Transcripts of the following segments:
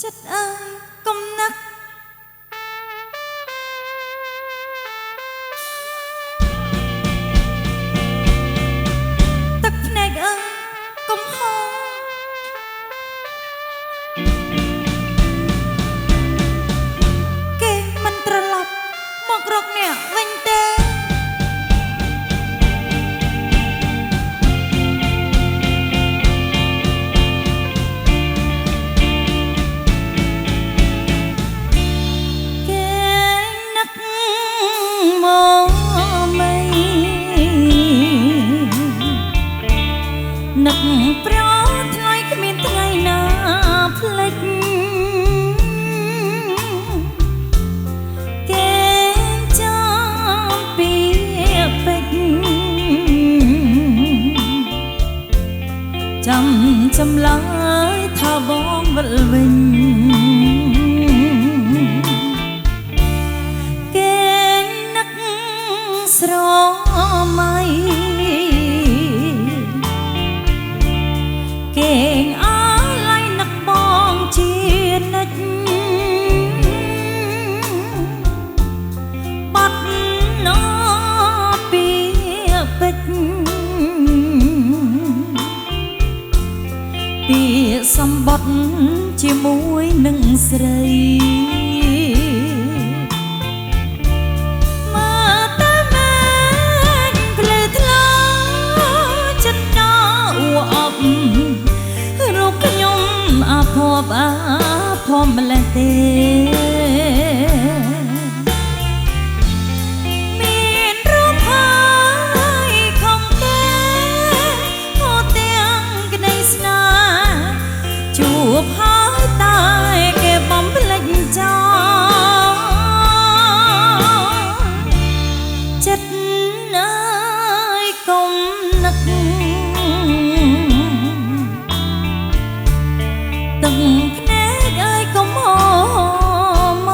ចិត្តអើយកំណាក់ទឹកភ្នែកអើយកំហងគេមិនត្រឡប់មករកអ្នកវិញទេនឹកប្រថ្ងៃគ្មានថ្ងៃណាភ្លេចគេចាំពីពេចចាំចម្លើយថាបងវិលវិញគេនឹកស្រមៃគេងអាឡ័យនឹកបងជានិច្ចបាត់ណោពីពេចពីសម្បត្តិជាមួយនឹងស្រីភពអាភម្លេះទេមានរូបហើយខំទេហូតទាំងក្តីស្នេហ៍ជួបហើយតែគេបំភ្លេចចោលចិត្តអើយកុំនឹកទឹកភ្នែកអើយកុំហម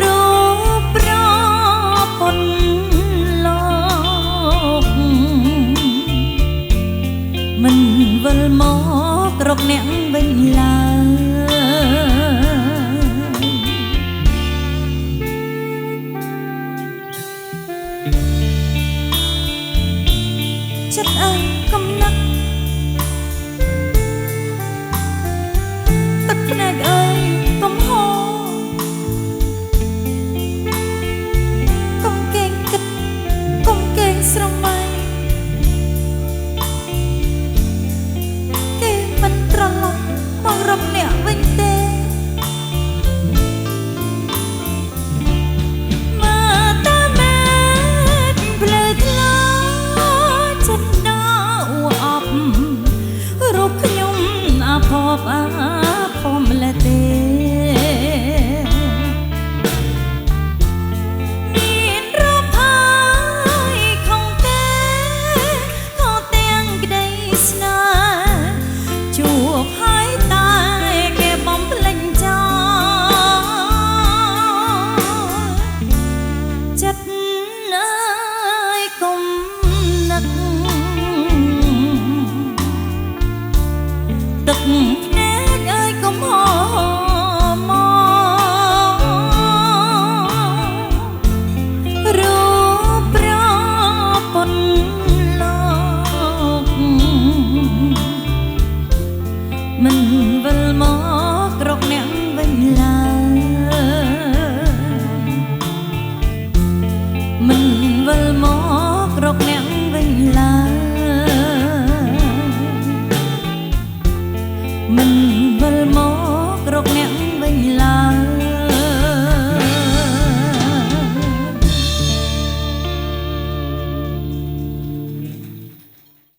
រូបប្រពន្ធលោកមិនវិលមករកអ្នកវិញឡើយចិត្តអើយកំណាក់ទឹកភ្នែកអើយកំហងកុំកេងគិតកុំកេងស្រមៃគេមិនត្រឡប់មករកអ្នកវិញទេភពអាភម្លេះទេមានរូបហើយខំទេខោទាំងក្តីស្នេហ៍ជួបហើយតែគេបំភ្លេចចោលចិត្តអើយកុំនឹកទឹក